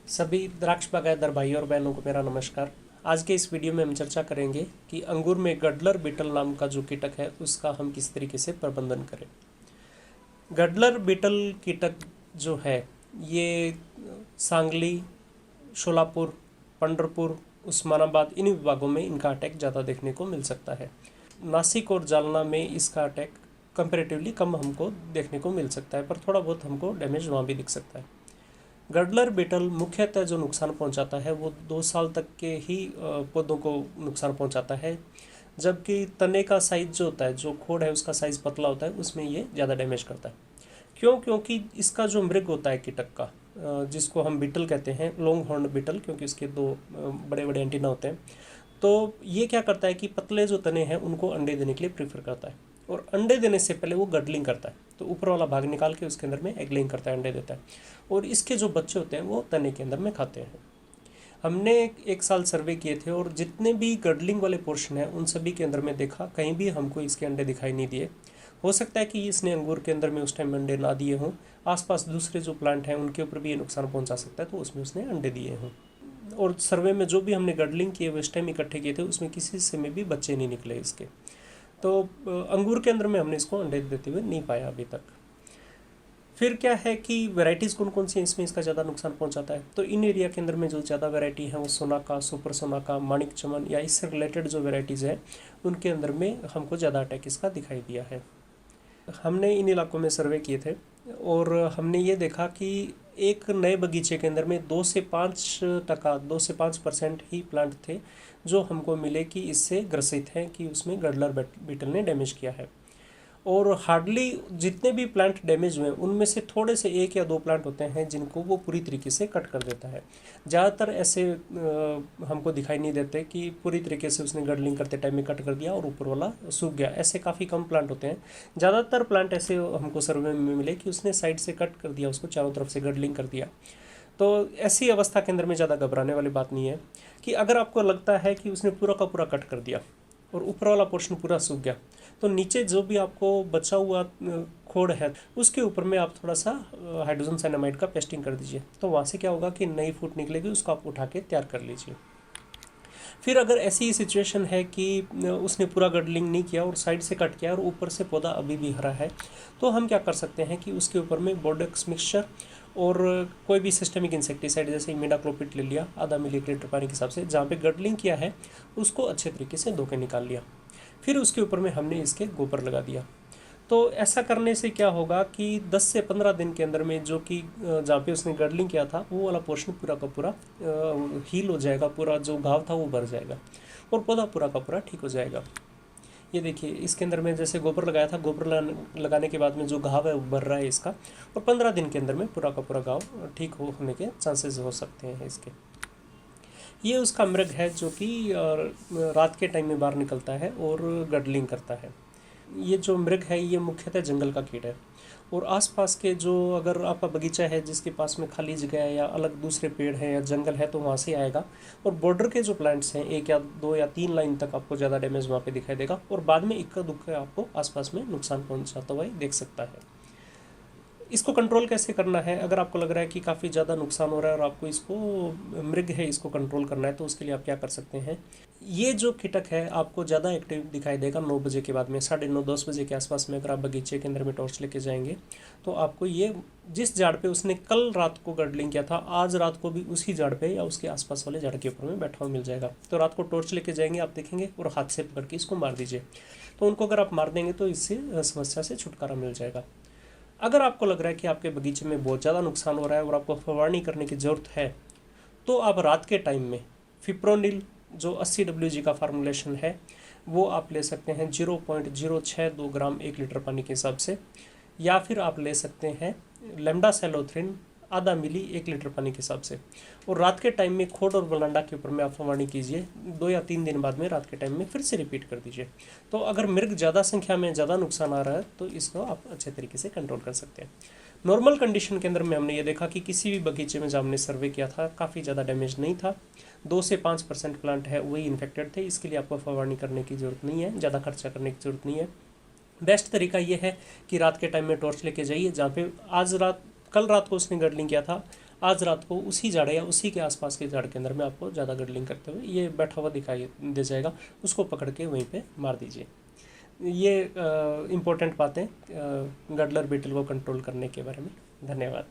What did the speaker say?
सभी द्राक्ष बागायतदार भाई और बहनों को मेरा नमस्कार। आज के इस वीडियो में हम चर्चा करेंगे कि अंगूर में गडलर बीटल नाम का जो कीटक है उसका हम किस तरीके से प्रबंधन करें। गडलर बीटल कीटक जो है ये सांगली, शोलापुर, पंढरपुर, उस्मानाबाद इन विभागों में इनका अटैक ज़्यादा देखने को मिल सकता है। नासिक और जालना में इसका अटैक कंपैरेटिवली कम हमको देखने को मिल सकता है, पर थोड़ा बहुत हमको डैमेज वहाँ भी दिख सकता है। गडलर बीटल मुख्यतः जो नुकसान पहुंचाता है वो 2 साल तक के ही पौधों को नुकसान पहुंचाता है, जबकि तने का साइज जो होता है, जो खोड है उसका साइज पतला होता है, उसमें ये ज़्यादा डैमेज करता है। क्योंकि इसका जो मृग होता है कीटक का, जिसको हम बीटल कहते हैं, लॉन्ग हॉर्न बीटल, क्योंकि इसके 2 बड़े बड़े एंटीना होते हैं, तो ये क्या करता है कि पतले जो तने हैं उनको अंडे देने के लिए प्रीफर करता है, और अंडे देने से पहले वो गडलिंग करता है। तो ऊपर वाला भाग निकाल के उसके अंदर में एगलिंग करता है, अंडे देता है, और इसके जो बच्चे होते हैं वो तने के अंदर में खाते हैं। हमने 1 साल सर्वे किए थे और जितने भी गडलिंग वाले पोर्शन हैं उन सभी के अंदर में देखा, कहीं भी हमको इसके अंडे दिखाई नहीं दिए। हो सकता है कि इसने अंगूर के अंदर में उस टाइम अंडे ना दिए हों, आसपास दूसरे जो प्लांट हैं उनके ऊपर भी ये नुकसान पहुंचा सकता है, तो उसमें उसने अंडे दिए हों। और सर्वे में जो भी हमने गडलिंग किए वो इस टाइम इकट्ठे किए थे, उसमें किसी से में भी बच्चे नहीं निकले इसके। तो अंगूर के अंदर में हमने इसको अंडे देते हुए नहीं पाया अभी तक। फिर क्या है कि वैरायटीज़ कौन कौन सी हैं इसमें इसका ज़्यादा नुकसान पहुंचाता है। तो इन एरिया के अंदर में जो ज़्यादा वैरायटी है वो सोनाका, सुपर सोनाका, माणिक चमन या इससे रिलेटेड जो वैरायटीज़ है उनके अंदर में हमको ज़्यादा अटैक इसका दिखाई दिया है। हमने इन इलाकों में सर्वे किए थे और हमने ये देखा कि एक नए बगीचे के अंदर में 2 से 5% ही प्लांट थे जो हमको मिले कि इससे ग्रसित हैं, कि उसमें गडलर बीटल ने डैमेज किया है। और हार्डली जितने भी प्लांट डैमेज हुए उनमें से थोड़े से 1 या 2 प्लांट होते हैं जिनको वो पूरी तरीके से कट कर देता है। ज़्यादातर ऐसे हमको दिखाई नहीं देते कि पूरी तरीके से उसने गडलिंग करते टाइम में कट कर दिया और ऊपर वाला सूख गया, ऐसे काफ़ी कम प्लांट होते हैं। ज़्यादातर प्लांट ऐसे हमको सर्वे में मिले कि उसने साइड से कट कर दिया, उसको चारों तरफ से गडलिंग कर दिया। तो ऐसी अवस्था के अंदर में ज़्यादा घबराने वाली बात नहीं है। कि अगर आपको लगता है कि उसने पूरा का पूरा कट कर दिया और ऊपर वाला पोर्शन पूरा सूख गया, तो नीचे जो भी आपको बचा हुआ खोड है उसके ऊपर में आप थोड़ा सा हाइड्रोजन साइनामाइड का पेस्टिंग कर दीजिए। तो वहाँ से क्या होगा कि नई फूट निकलेगी, उसको आप उठा के तैयार कर लीजिए। फिर अगर ऐसी सिचुएशन है कि उसने पूरा गडलिंग नहीं किया और साइड से कट किया और ऊपर से पौधा अभी भी हरा है, तो हम क्या कर सकते हैं कि उसके ऊपर में बोर्डेक्स मिक्सचर और कोई भी सिस्टमिक इंसेक्टिसाइड जैसे इमिडाक्लोपिड ले लिया, आधा मिली लीटर पानी के हिसाब से, जहाँ पे गडलिंग किया है उसको अच्छे तरीके से धो के निकाल लिया। फिर उसके ऊपर में हमने इसके गोबर लगा दिया। तो ऐसा करने से क्या होगा कि 10 से 15 दिन के अंदर में जो कि जहाँ पे उसने गडलिंग किया था वो वाला पोर्शन पूरा का पूरा हील हो जाएगा, पूरा जो घाव था वो भर जाएगा और पौधा पूरा का पूरा ठीक हो जाएगा। ये देखिए इसके अंदर में जैसे गोबर लगाया था, गोबर लगाने के बाद में जो घाव है वो भर रहा है इसका, और 15 दिन के अंदर में पूरा का पूरा घाव ठीक होने के चांसेस हो सकते हैं इसके। ये उसका मृग है जो कि रात के टाइम में बाहर निकलता है और गडलिंग करता है। ये जो मृग है ये मुख्यतः जंगल का कीट है, और आसपास के जो अगर आपका बगीचा है जिसके पास में खाली जगह है या अलग दूसरे पेड़ हैं या जंगल है तो वहाँ से आएगा, और बॉर्डर के जो प्लांट्स हैं 1 या 2 या 3 लाइन तक आपको ज़्यादा डैमेज वहाँ पे दिखाई देगा, और बाद में इक्का दुक्का आपको आसपास में नुकसान पहुँचाता हुआ देख सकता है। इसको कंट्रोल कैसे करना है, अगर आपको लग रहा है कि काफ़ी ज़्यादा नुकसान हो रहा है और आपको इसको मृग है इसको कंट्रोल करना है, तो उसके लिए आप क्या कर सकते हैं। ये जो कीटक है आपको ज़्यादा एक्टिव दिखाई देगा 9 बजे के बाद में, 9:30-10 बजे के आसपास में अगर आप बगीचे के अंदर में टॉर्च लेके जाएंगे तो आपको ये जिस झाड़ पे उसने कल रात को गडलिंग किया था, आज रात को भी उसी झाड़ पे या उसके आसपास वाले झाड़ के ऊपर में बैठा हुआ मिल जाएगा। तो रात को टॉर्च लेके जाएंगे, आप देखेंगे, और हाथ से पकड़ के इसको मार दीजिए। तो उनको अगर आप मार देंगे तो इससे समस्या से छुटकारा मिल जाएगा। अगर आपको लग रहा है कि आपके बगीचे में बहुत ज़्यादा नुकसान हो रहा है और आपको फवारनी करने की ज़रूरत है, तो आप रात के टाइम में फिप्रोनिल जो 80 WG का फार्मूलेशन है वो आप ले सकते हैं 0.062 ग्राम 1 लीटर पानी के हिसाब से, या फिर आप ले सकते हैं लेमडासेलोथ्रिन आधा मिली 1 लीटर पानी के हिसाब से, और रात के टाइम में खोड और बलांडा के ऊपर में आप फवारनी कीजिए। 2 या 3 दिन बाद में रात के टाइम में फिर से रिपीट कर दीजिए। तो अगर मृग ज़्यादा संख्या में ज़्यादा नुकसान आ रहा है तो इसको आप अच्छे तरीके से कंट्रोल कर सकते हैं। नॉर्मल कंडीशन के अंदर में हमने ये देखा कि किसी भी बगीचे में जब हमने सर्वे किया था काफ़ी ज़्यादा डैमेज नहीं था। 2 से 5% प्लांट है वही इन्फेक्टेड थे। इसके लिए आपको फवारनी करने की ज़रूरत नहीं है, ज़्यादा खर्चा करने की ज़रूरत नहीं है। बेस्ट तरीका ये है कि रात के टाइम में टॉर्च लेके जाइए, जहाँ पे कल रात को उसने गडलिंग किया था, आज रात को उसी झाड़ या उसी के आसपास के झाड़ के अंदर में आपको ज़्यादा गडलिंग करते हुए ये बैठा हुआ दिखाई दे जाएगा, उसको पकड़ के वहीं पे मार दीजिए। ये इम्पोर्टेंट बातें गडलर बीटल को कंट्रोल करने के बारे में। धन्यवाद।